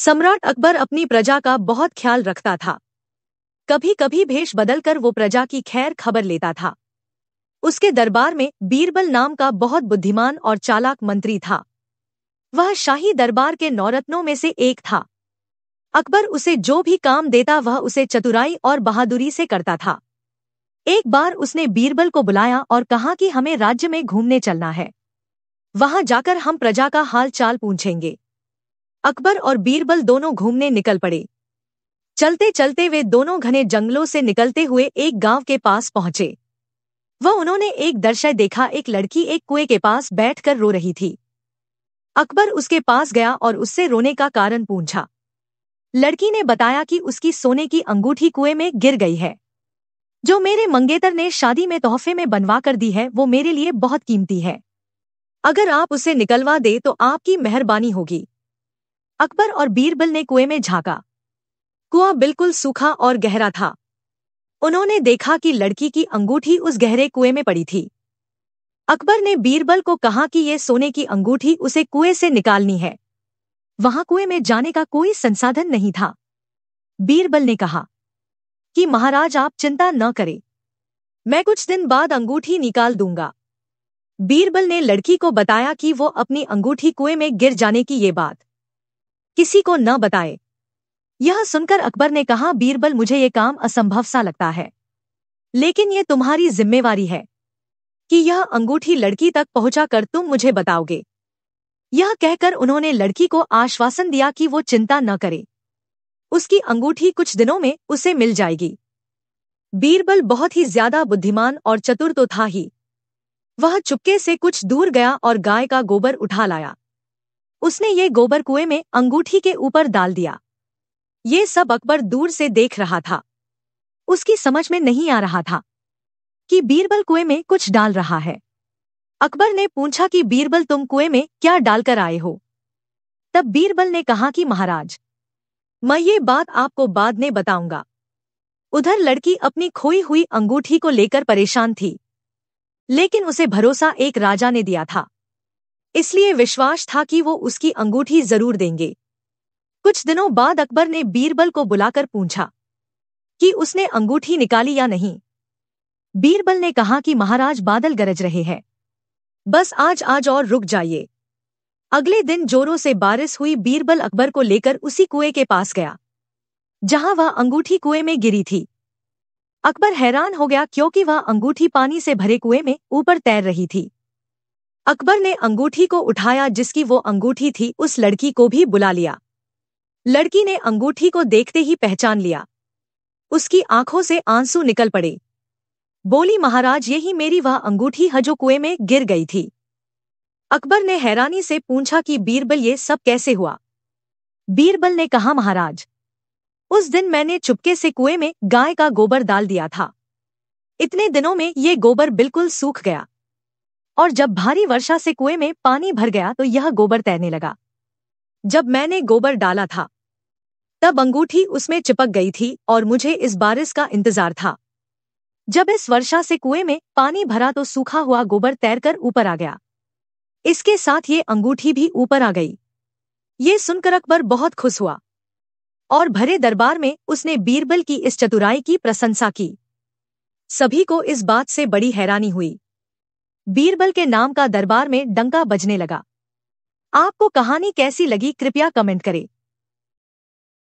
सम्राट अकबर अपनी प्रजा का बहुत ख्याल रखता था। कभी कभी भेष बदलकर वो प्रजा की खैर खबर लेता था। उसके दरबार में बीरबल नाम का बहुत बुद्धिमान और चालाक मंत्री था। वह शाही दरबार के नौरत्नों में से एक था। अकबर उसे जो भी काम देता वह उसे चतुराई और बहादुरी से करता था। एक बार उसने बीरबल को बुलाया और कहा कि हमें राज्य में घूमने चलना है। वहां जाकर हम प्रजा का हाल चाल पूछेंगे। अकबर और बीरबल दोनों घूमने निकल पड़े। चलते चलते वे दोनों घने जंगलों से निकलते हुए एक गांव के पास पहुंचे। उन्होंने एक दृश्य देखा। एक लड़की एक कुएं के पास बैठकर रो रही थी। अकबर उसके पास गया और उससे रोने का कारण पूछा। लड़की ने बताया कि उसकी सोने की अंगूठी कुएं में गिर गई है, जो मेरे मंगेतर ने शादी में तोहफे में बनवा कर दी है। वो मेरे लिए बहुत कीमती है। अगर आप उसे निकलवा दे तो आपकी मेहरबानी होगी। अकबर और बीरबल ने कुएं में झांका। कुआं बिल्कुल सूखा और गहरा था। उन्होंने देखा कि लड़की की अंगूठी उस गहरे कुएं में पड़ी थी। अकबर ने बीरबल को कहा कि ये सोने की अंगूठी उसे कुएं से निकालनी है। वहां कुएं में जाने का कोई संसाधन नहीं था। बीरबल ने कहा कि महाराज आप चिंता न करें, मैं कुछ दिन बाद अंगूठी निकाल दूंगा। बीरबल ने लड़की को बताया कि वो अपनी अंगूठी कुएं में गिर जाने की ये बात किसी को न बताए। यह सुनकर अकबर ने कहा, बीरबल मुझे ये काम असंभव सा लगता है, लेकिन ये तुम्हारी जिम्मेवारी है कि यह अंगूठी लड़की तक पहुंचाकर तुम मुझे बताओगे। यह कहकर उन्होंने लड़की को आश्वासन दिया कि वो चिंता न करे, उसकी अंगूठी कुछ दिनों में उसे मिल जाएगी। बीरबल बहुत ही ज्यादा बुद्धिमान और चतुर तो था ही। वह चुपके से कुछ दूर गया और गाय का गोबर उठा लाया। उसने ये गोबर कुएं में अंगूठी के ऊपर डाल दिया। ये सब अकबर दूर से देख रहा था। उसकी समझ में नहीं आ रहा था कि बीरबल कुएं में कुछ डाल रहा है। अकबर ने पूछा कि बीरबल तुम कुएं में क्या डालकर आए हो? तब बीरबल ने कहा कि महाराज, मैं ये बात आपको बाद में बताऊंगा। उधर लड़की अपनी खोई हुई अंगूठी को लेकर परेशान थी, लेकिन उसे भरोसा एक राजा ने दिया था, इसलिए विश्वास था कि वो उसकी अंगूठी जरूर देंगे। कुछ दिनों बाद अकबर ने बीरबल को बुलाकर पूछा कि उसने अंगूठी निकाली या नहीं। बीरबल ने कहा कि महाराज बादल गरज रहे हैं, बस आज और रुक जाइए। अगले दिन जोरों से बारिश हुई। बीरबल अकबर को लेकर उसी कुएं के पास गया जहां वह अंगूठी कुएं में गिरी थी। अकबर हैरान हो गया क्योंकि वह अंगूठी पानी से भरे कुएं में ऊपर तैर रही थी। अकबर ने अंगूठी को उठाया जिसकी वो अंगूठी थी। उस लड़की को भी बुला लिया। लड़की ने अंगूठी को देखते ही पहचान लिया। उसकी आंखों से आंसू निकल पड़े। बोली, महाराज यही मेरी वह अंगूठी है जो कुएं में गिर गई थी। अकबर ने हैरानी से पूछा कि बीरबल ये सब कैसे हुआ? बीरबल ने कहा, महाराज उस दिन मैंने चुपके से कुएं में गाय का गोबर डाल दिया था। इतने दिनों में ये गोबर बिल्कुल सूख गया, और जब भारी वर्षा से कुएं में पानी भर गया तो यह गोबर तैरने लगा। जब मैंने गोबर डाला था तब अंगूठी उसमें चिपक गई थी और मुझे इस बारिश का इंतजार था। जब इस वर्षा से कुएं में पानी भरा तो सूखा हुआ गोबर तैरकर ऊपर आ गया। इसके साथ ये अंगूठी भी ऊपर आ गई। ये सुनकर अकबर बहुत खुश हुआ और भरे दरबार में उसने बीरबल की इस चतुराई की प्रशंसा की। सभी को इस बात से बड़ी हैरानी हुई। बीरबल के नाम का दरबार में डंका बजने लगा। आपको कहानी कैसी लगी कृपया कमेंट करें।